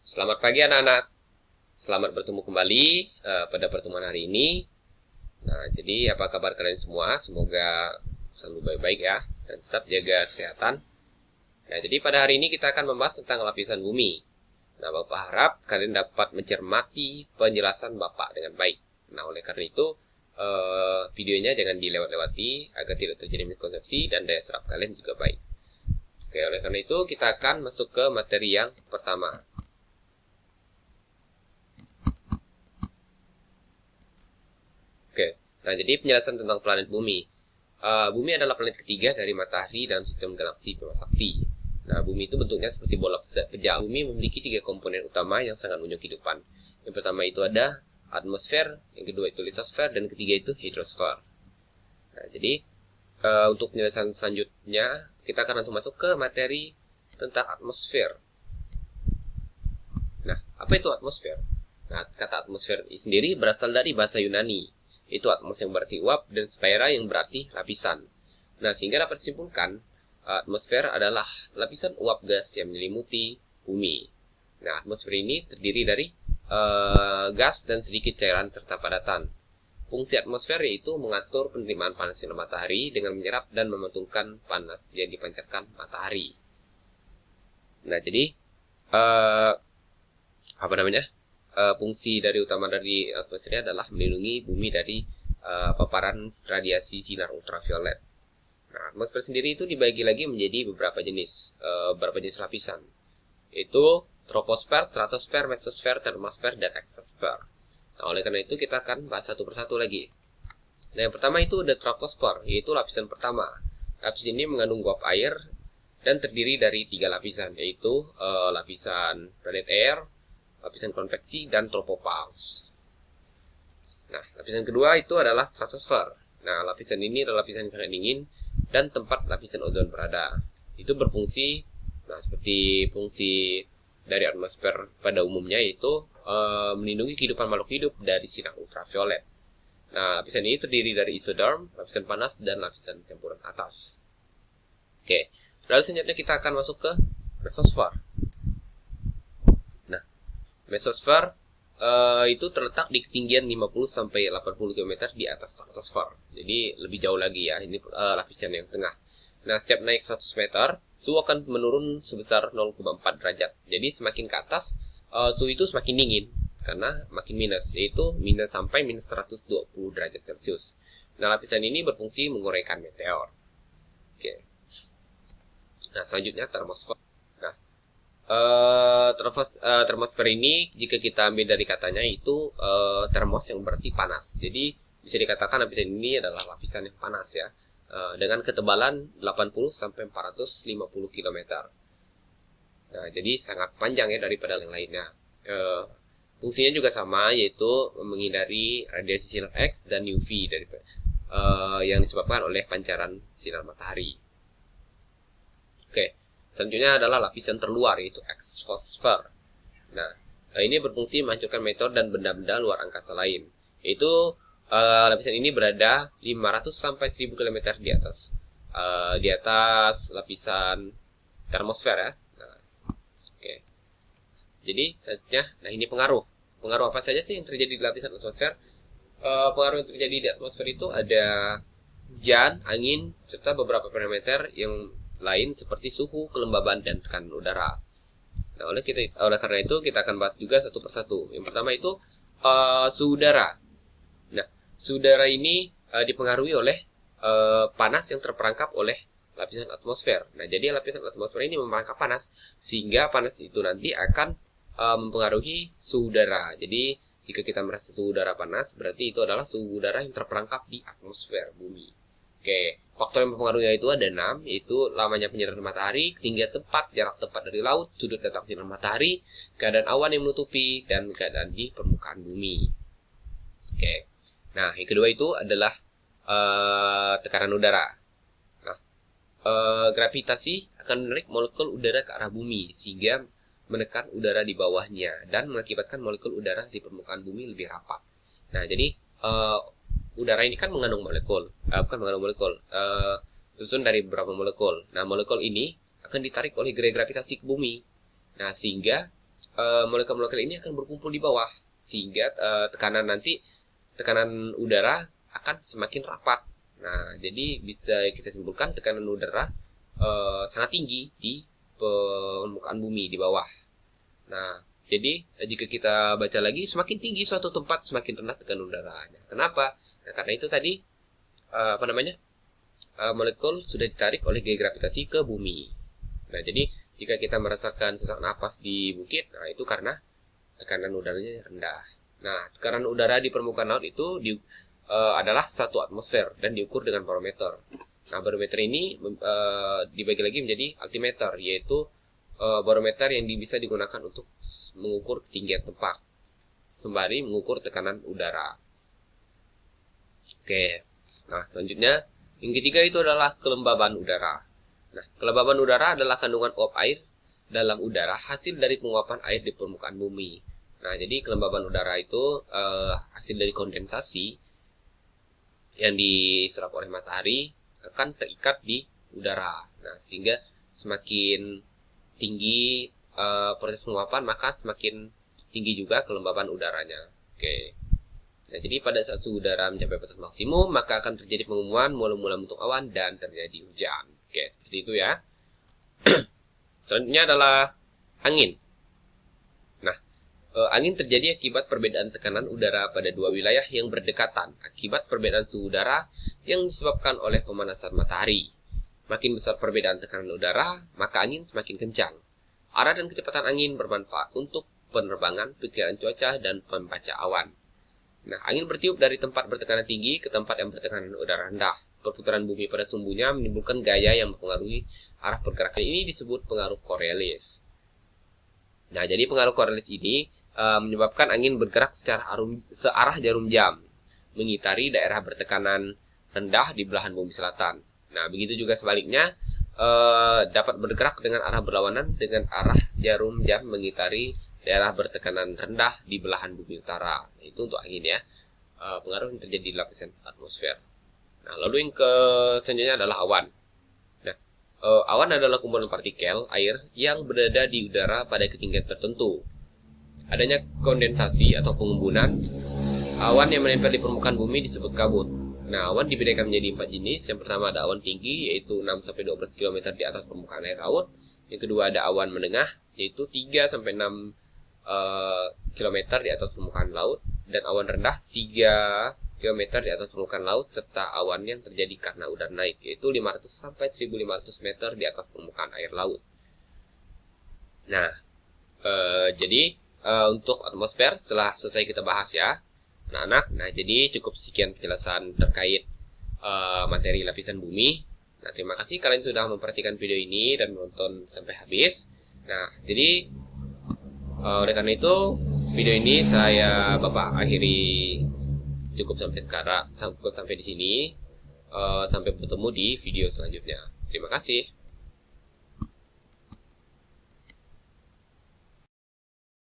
Selamat pagi anak-anak. Selamat bertemu kembali pada pertemuan hari ini. Nah, jadi apa kabar kalian semua? Semoga selalu baik-baik ya dan tetap jaga kesehatan. Nah, jadi pada hari ini kita akan membahas tentang lapisan bumi. Nah, Bapak harap kalian dapat mencermati penjelasan Bapak dengan baik. Nah, oleh karena itu videonya jangan dilewat-lewati agar tidak terjadi miskonsepsi dan daya serap kalian juga baik. Oke, oleh karena itu kita akan masuk ke materi yang pertama. Oke, nah jadi penjelasan tentang planet Bumi. Bumi adalah planet ketiga dari Matahari dalam sistem galaksi Bima Sakti. Nah, Bumi itu bentuknya seperti bola pejam. Bumi memiliki tiga komponen utama yang sangat menunjukkan kehidupan. Yang pertama itu ada atmosfer, yang kedua itu litosfer, dan ketiga itu hidrosfer. Nah, jadi untuk penjelasan selanjutnya, kita akan langsung masuk ke materi tentang atmosfer. Nah, apa itu atmosfer? Nah, kata atmosfer sendiri berasal dari bahasa Yunani. Itu atmos yang berarti uap dan sfera yang berarti lapisan. Nah, sehingga dapat disimpulkan, atmosfer adalah lapisan uap gas yang menyelimuti bumi. Nah, atmosfer ini terdiri dari gas dan sedikit cairan serta padatan. Fungsi atmosfer yaitu mengatur penerimaan panas sinar matahari dengan menyerap dan memantulkan panas yang dipancarkan matahari. Nah, jadi uh, apa namanya? Fungsi dari utama dari atmosfer adalah melindungi bumi dari paparan radiasi sinar ultraviolet. Nah, atmosfer sendiri itu dibagi lagi menjadi beberapa jenis lapisan. Itu troposfer, stratosfer, mesosfer, termosfer, dan eksosfer. Nah, oleh karena itu kita akan bahas satu persatu lagi. Nah, yang pertama itu ada troposfer, yaitu lapisan pertama. Lapisan ini mengandung uap air dan terdiri dari tiga lapisan, yaitu lapisan planet air, lapisan konveksi, dan tropopause. Nah, lapisan kedua itu adalah stratosfer. Nah, lapisan ini adalah lapisan yang sangat dingin dan tempat lapisan ozon berada. Itu berfungsi, nah seperti fungsi dari atmosfer pada umumnya, yaitu melindungi kehidupan makhluk hidup dari sinar ultraviolet. Nah, lapisan ini terdiri dari isoderm, lapisan panas, dan lapisan campuran atas. Oke, lalu selanjutnya kita akan masuk ke mesosfer. Mesosfer itu terletak di ketinggian 50-80 km di atas stratosfer. Jadi lebih jauh lagi ya, ini lapisan yang tengah. Nah, setiap naik 100 meter, suhu akan menurun sebesar 0,4 derajat. Jadi semakin ke atas, suhu itu semakin dingin. Karena makin minus, yaitu minus sampai minus 120 derajat Celcius. Nah, lapisan ini berfungsi menguraikan meteor. Oke. Nah, selanjutnya termosfer. Termosfer ini jika kita ambil dari katanya itu termos yang berarti panas. Jadi bisa dikatakan lapisan ini adalah lapisan yang panas ya, dengan ketebalan 80 sampai 450 km. Nah, jadi sangat panjang ya daripada yang lainnya. Fungsinya juga sama, yaitu menghindari radiasi sinar X dan UV yang disebabkan oleh pancaran sinar matahari. Oke. Selanjutnya adalah lapisan terluar, yaitu eksosfer. Nah, ini berfungsi menghancurkan meteor dan benda-benda luar angkasa lain. Yaitu lapisan ini berada 500 sampai 1000 km di atas lapisan termosfer ya. Nah, oke. Jadi selanjutnya, nah ini pengaruh. Pengaruh apa saja sih yang terjadi di lapisan atmosfer? Pengaruh yang terjadi di atmosfer itu ada hujan, angin, serta beberapa parameter yang lain seperti suhu, kelembaban, dan tekanan udara. Nah, oleh karena itu kita akan bahas juga satu persatu. Yang pertama itu suhu udara. Nah, suhu udara ini dipengaruhi oleh panas yang terperangkap oleh lapisan atmosfer. Nah, jadi lapisan atmosfer ini memperangkap panas sehingga panas itu nanti akan mempengaruhi suhu udara. Jadi jika kita merasa suhu udara panas, berarti itu adalah suhu udara yang terperangkap di atmosfer bumi. Oke, faktor yang mempengaruhi itu ada 6, yaitu lamanya penyinaran matahari, ketinggian tempat, jarak tepat dari laut, sudut letak sinar matahari, keadaan awan yang menutupi, dan keadaan di permukaan bumi. Oke, nah yang kedua itu adalah tekanan udara. Nah, gravitasi akan menarik molekul udara ke arah bumi, sehingga menekan udara di bawahnya, dan mengakibatkan molekul udara di permukaan bumi lebih rapat. Nah, jadi udara ini kan mengandung molekul, bukan mengandung molekul, susun dari beberapa molekul. Nah, molekul ini akan ditarik oleh gaya gravitasi ke bumi. Nah, sehingga molekul-molekul ini akan berkumpul di bawah, sehingga tekanan udara akan semakin rapat. Nah, jadi bisa kita simpulkan tekanan udara sangat tinggi di permukaan bumi di bawah. Nah, jadi jika kita baca lagi, semakin tinggi suatu tempat semakin rendah tekanan udaranya. Kenapa? Nah, karena itu tadi molekul sudah ditarik oleh gaya gravitasi ke bumi. Nah, jadi jika kita merasakan sesak napas di bukit, nah itu karena tekanan udaranya rendah. Nah, tekanan udara di permukaan laut itu adalah 1 atmosfer dan diukur dengan barometer. Nah, barometer ini dibagi lagi menjadi altimeter, yaitu barometer yang bisa digunakan untuk mengukur ketinggian tempat sembari mengukur tekanan udara. Oke, nah selanjutnya yang ketiga itu adalah kelembaban udara. Nah, kelembaban udara adalah kandungan uap air dalam udara hasil dari penguapan air di permukaan bumi. Nah, jadi kelembaban udara itu hasil dari kondensasi yang diserap oleh matahari akan terikat di udara. Nah, sehingga semakin tinggi proses penguapan, maka semakin tinggi juga kelembaban udaranya. Oke. Nah, jadi pada saat suhu udara mencapai batas maksimum, maka akan terjadi pengumuman mula-mula bentuk awan dan terjadi hujan. Oke, seperti itu ya. Selanjutnya adalah angin. Nah, angin terjadi akibat perbedaan tekanan udara pada dua wilayah yang berdekatan akibat perbedaan suhu udara yang disebabkan oleh pemanasan matahari. Makin besar perbedaan tekanan udara, maka angin semakin kencang. Arah dan kecepatan angin bermanfaat untuk penerbangan, pikiran cuaca, dan membaca awan. Nah, angin bertiup dari tempat bertekanan tinggi ke tempat yang bertekanan udara rendah. Perputaran bumi pada sumbunya menimbulkan gaya yang mempengaruhi arah pergerakan. Ini disebut pengaruh Coriolis. Nah, jadi pengaruh Coriolis ini menyebabkan angin bergerak searah jarum jam, mengitari daerah bertekanan rendah di belahan bumi selatan. Nah, begitu juga sebaliknya, dapat bergerak dengan arah berlawanan dengan arah jarum jam mengitari daerah bertekanan rendah di belahan bumi utara. Nah, itu untuk angin ya. Pengaruh yang terjadi di lapisan atmosfer. Nah, lalu yang selanjutnya adalah awan. Nah, awan adalah kumpulan partikel air yang berada di udara pada ketinggian tertentu. Adanya kondensasi atau pengumbunan awan yang menempel di permukaan bumi disebut kabut. Nah, awan dibedakan menjadi 4 jenis. Yang pertama ada awan tinggi, yaitu 6-12 km di atas permukaan air laut. Yang kedua ada awan menengah, yaitu 3-6 km di atas permukaan laut. Dan awan rendah 3 km di atas permukaan laut, serta awan yang terjadi karena udara naik, yaitu 500-1500 meter di atas permukaan air laut. Nah, jadi untuk atmosfer setelah selesai kita bahas ya, anak-anak. Nah, jadi cukup sekian penjelasan terkait materi lapisan bumi. Nah, terima kasih kalian sudah memperhatikan video ini dan menonton sampai habis. Nah, jadi oleh karena itu video ini saya akhiri cukup sampai di sini. Sampai bertemu di video selanjutnya. Terima kasih.